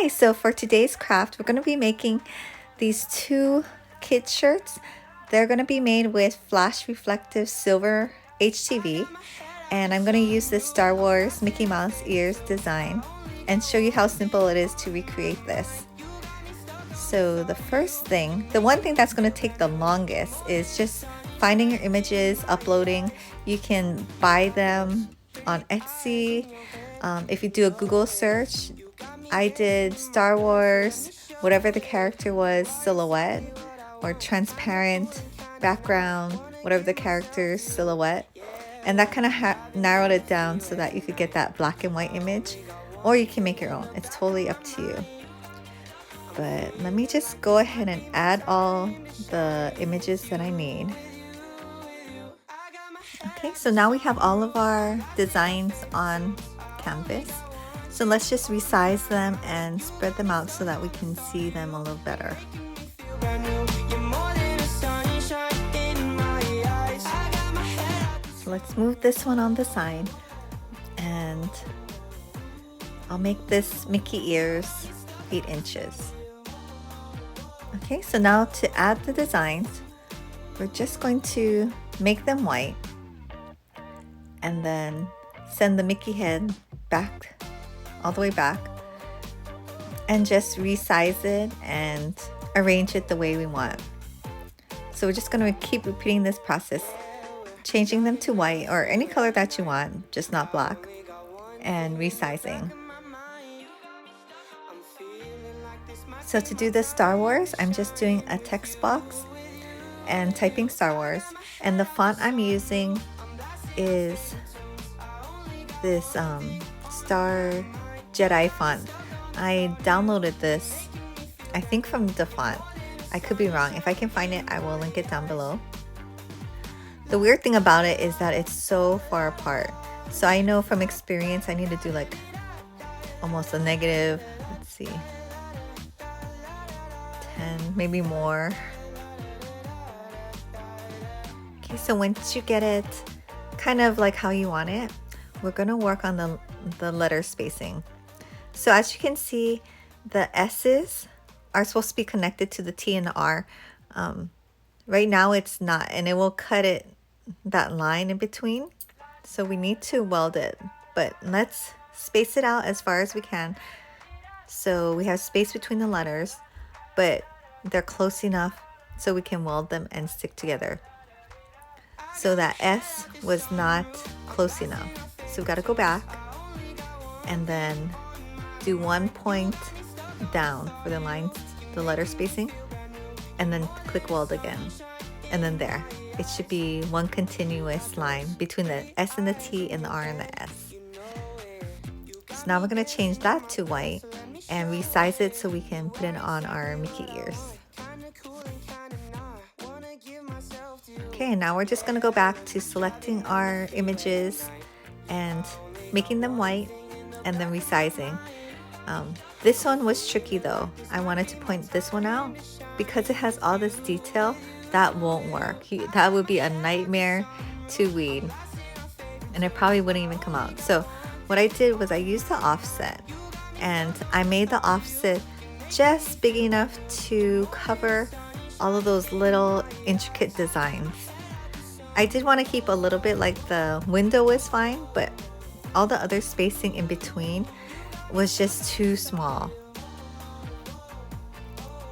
Hi, so for today's craft, we're going to be making these two kid shirts. They're going to be made with flash reflective silver HTV, and I'm going to use this Star Wars Mickey Mouse ears design and show you how simple it is to recreate this. So the first thing, the one thing that's going to take the longest is just finding your images, uploading. You can buy them on Etsy. If you do a Google search, I did Star Wars, whatever the character was, silhouette, or transparent background, whatever the character's silhouette. And that kind of narrowed it down so that you could get that black and white image, or you can make your own. It's totally up to you. But let me just go ahead and add all the images that I need. Okay, so now we have all of our designs on canvas. So let's just resize them and spread them out so that we can see them a little better. So let's move this one on the side, and I'll make this Mickey ears 8 inches. Okay, so now to add the designs, we're just going to make them white and then send the Mickey head back, all the way back, and just resize it and arrange it the way we want. So we're just going to keep repeating this process, changing them to white or any color that you want, just not black, and resizing. So to do the Star Wars, I'm just doing a text box and typing Star Wars, and the font I'm using is this Star Jedi font. I downloaded this, I think, from the font. I could be wrong. If I can find it, I will link it down below. The weird thing about it is that it's so far apart. So I know from experience I need to do like almost a negative, let's see, 10, maybe more. Okay, so once you get it kind of like how you want it, we're going to work on the letter spacing. So as you can see, the S's are supposed to be connected to the T and the R. Right now it's not, and it will cut that line in between. So we need to weld it, but let's space it out as far as we can. So we have space between the letters, but they're close enough so we can weld them and stick together. So that S was not close enough. So we've got to go back and then do 1 point down for the lines, the letter spacing, and then click weld again. And then there, it should be one continuous line between the S and the T and the R and the S. So now we're going to change that to white and resize it so we can put it on our Mickey ears. Okay, and now we're just going to go back to selecting our images and making them white and then resizing. This one was tricky though. I wanted to point this one out because it has all this detail. That won't work. That would be a nightmare to weed, and it probably wouldn't even come out. So what I did was I used the offset, and I made the offset just big enough to cover all of those little intricate designs. I did want to keep a little bit, like the window was fine, but all the other spacing in between was just too small.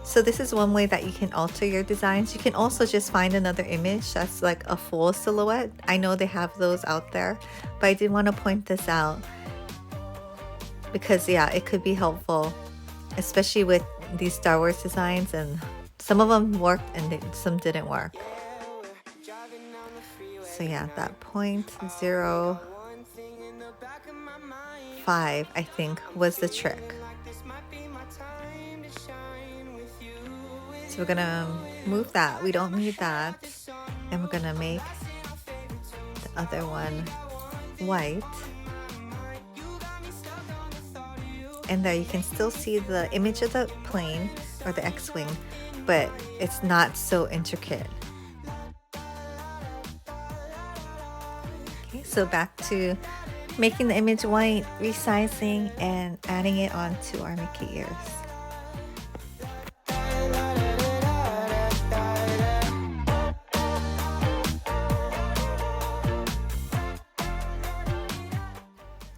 So this is one way that you can alter your designs. You can also just find another image that's like a full silhouette. I know they have those out there, but I did want to point this out because yeah, it could be helpful, especially with these Star Wars designs, and some of them worked and some didn't work. So yeah, that 0.05, I think, was the trick. So we're gonna move that. We don't need that. And we're gonna make the other one white. And there you can still see the image of the plane or the X-Wing, but it's not so intricate. Okay, so back to making the image white, resizing, and adding it onto our Mickey ears.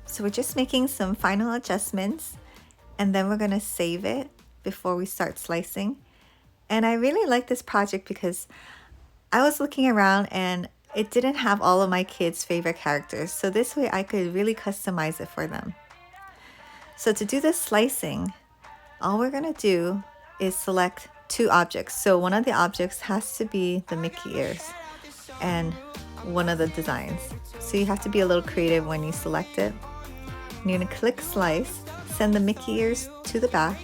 So we're just making some final adjustments, and then we're gonna save it before we start slicing. And I really like this project because I was looking around and it didn't have all of my kids' favorite characters. So this way I could really customize it for them. So to do the slicing, all we're gonna do is select two objects. So one of the objects has to be the Mickey ears and one of the designs. So you have to be a little creative when you select it. And you're gonna click slice, send the Mickey ears to the back,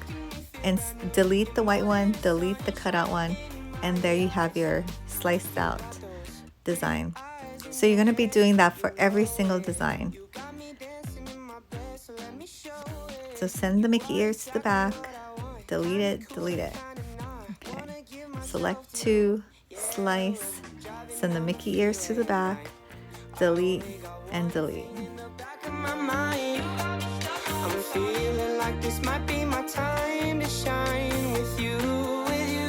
and delete the white one, delete the cutout one, and there you have your sliced out design. So you're gonna be doing that for every single design. So send the Mickey ears to the back, delete it, delete it. Okay. Select two, slice, send the Mickey ears to the back, delete, and delete. This might be my time to shine with you, with you,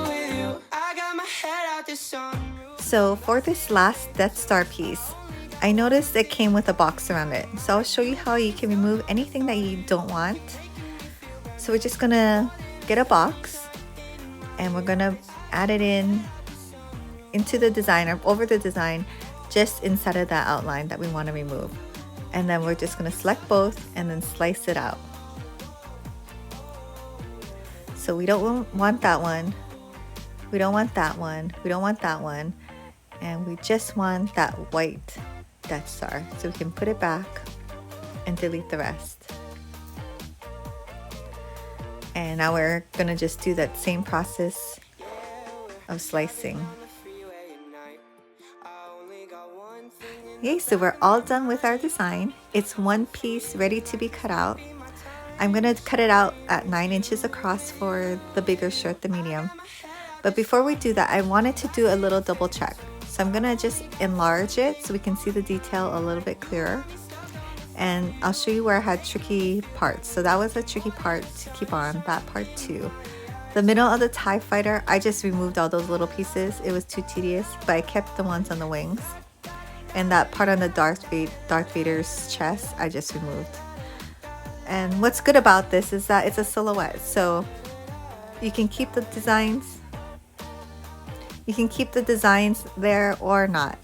with you. I got my head out the sunroof. So for this last Death Star piece, I noticed it came with a box around it. So I'll show you how you can remove anything that you don't want. So we're just gonna get a box and we're gonna add it into the design or over the design, just inside of that outline that we want to remove. And then we're just gonna select both and then slice it out. So we don't want that one, we don't want that one, we don't want that one, and we just want that white Death Star. So we can put it back and delete the rest. And now we're gonna just do that same process of slicing. Okay, so we're all done with our design. It's one piece ready to be cut out. I'm gonna cut it out at 9 inches across for the bigger shirt, the medium. But before we do that, I wanted to do a little double check. So I'm gonna just enlarge it so we can see the detail a little bit clearer. And I'll show you where I had tricky parts. So that was a tricky part to keep on, that part too. The middle of the TIE Fighter, I just removed all those little pieces. It was too tedious, but I kept the ones on the wings. And that part on the Darth Vader's chest, I just removed. And what's good about this is that it's a silhouette, so you can keep the designs. You can keep the designs there or not.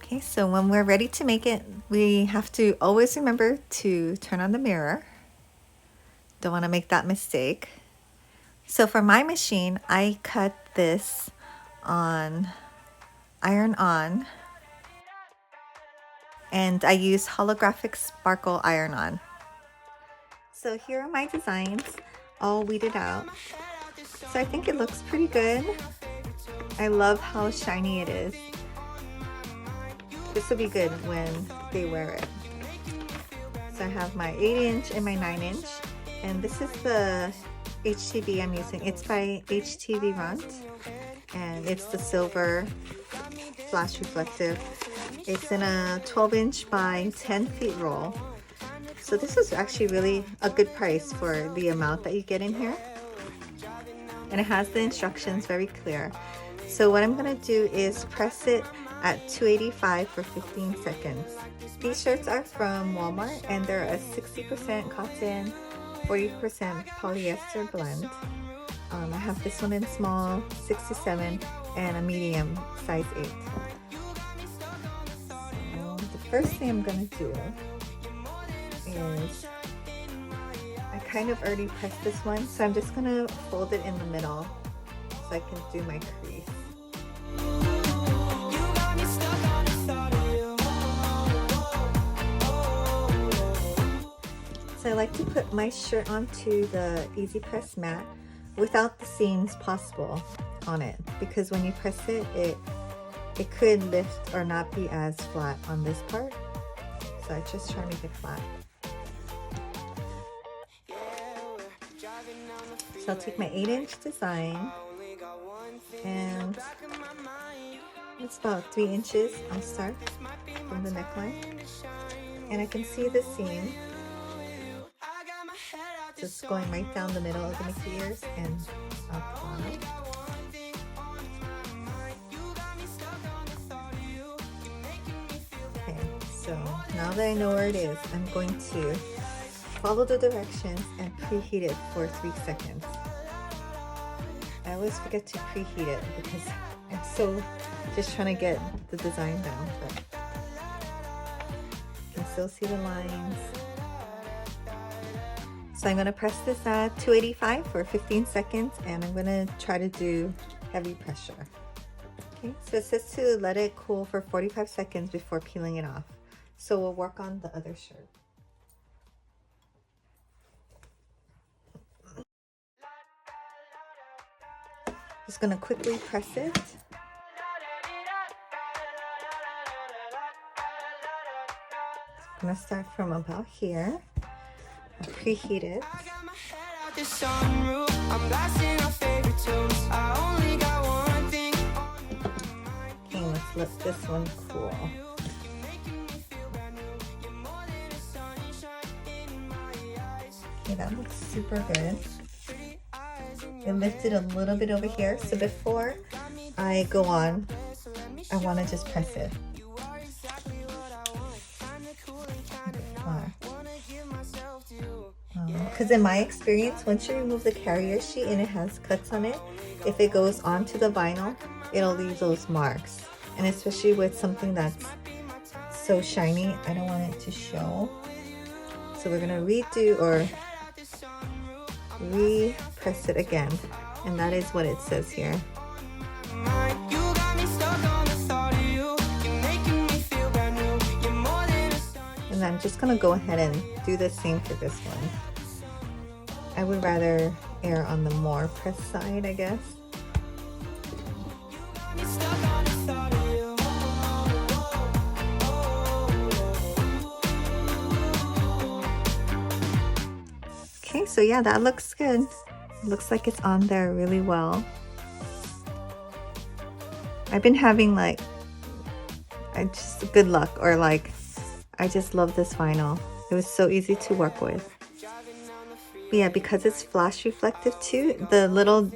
Okay, so when we're ready to make it, we have to always remember to turn on the mirror. Don't want to make that mistake. So for my machine, I cut this on iron on. And I use holographic sparkle iron on. So here are my designs, all weeded out. So I think it looks pretty good. I love how shiny it is. This will be good when they wear it. So I have my 8-inch and my 9-inch. And this is the HTV I'm using. It's by HTVRONT. And it's the silver flash reflective. It's in a 12-inch by 10 feet roll. So this is actually really a good price for the amount that you get in here. And it has the instructions very clear. So what I'm going to do is press it at 285 for 15 seconds. These shirts are from Walmart and they're a 60% cotton, 40% polyester blend. I have this one in small, 6 to 7, and a medium, size 8. First thing I'm going to do is, I kind of already pressed this one, so I'm just going to fold it in the middle so I can do my crease. So I like to put my shirt onto the Easy Press mat without the seams possible on it, because when you press it, it could lift or not be as flat on this part. So I just try to make it flat. So I'll take my 8-inch design and It's about 3 inches. I'll start from the neckline, and I can see the seam just going right down the middle of the Mickey ears and up bottom. Okay, so now that I know where it is, I'm going to follow the directions and preheat it for 3 seconds. I always forget to preheat it because I'm so just trying to get the design down, but you can still see the lines. So I'm going to press this at 285 for 15 seconds, and I'm going to try to do heavy pressure. Okay, so it says to let it cool for 45 seconds before peeling it off. So we'll work on the other shirt. Just going to quickly press it. I'm going to start from about here. I'll preheat it. Okay, let's let this one cool. Okay, that looks super good. It lifted a little bit over here, so before I go on, I want to just press it. Because in my experience, once you remove the carrier sheet and it has cuts on it, if it goes onto the vinyl, it'll leave those marks. And especially with something that's so shiny, I don't want it to show. So we're gonna redo or re-press it again, and that is what it says here. And I'm just gonna go ahead and do the same for this one. I would rather err on the more pressed side, I guess. Okay, so yeah, that looks good. It looks like it's on there really well. I've been having like, just good luck, or like, I just love this vinyl. It was so easy to work with. But yeah, because it's flash reflective too, the little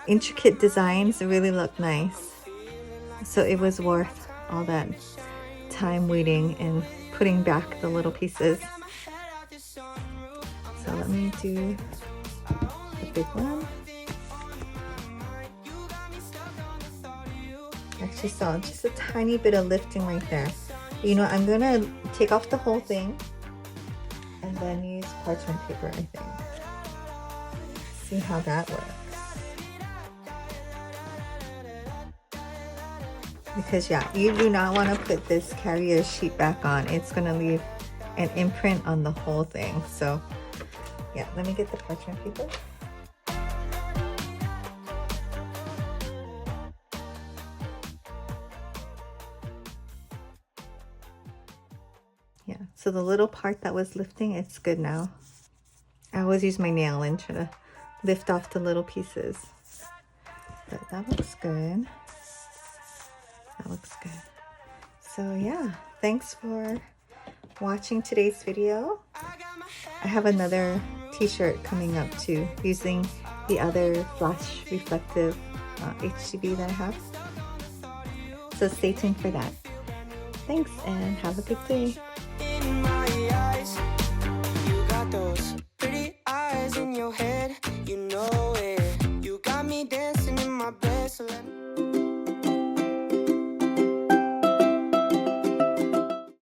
intricate designs really look nice. So it was worth all that time waiting and putting back the little pieces. So let me do the big one. I actually saw just a tiny bit of lifting right there. You know, I'm gonna take off the whole thing and then use parchment paper, I think. See how that works. Because yeah, you do not want to put this carrier sheet back on. It's gonna leave an imprint on the whole thing. So yeah, let me get the parchment paper. Yeah, so the little part that was lifting, it's good now. I always use my nail and try to lift off the little pieces. But that looks good. That looks good. So yeah, thanks for watching today's video. I have another t-shirt coming up too, using the other flash reflective HTV that I have. So stay tuned for that. Thanks and have a good day. In my eyes, you got those pretty eyes in your head, you know it. You got me dancing in my bed, so let me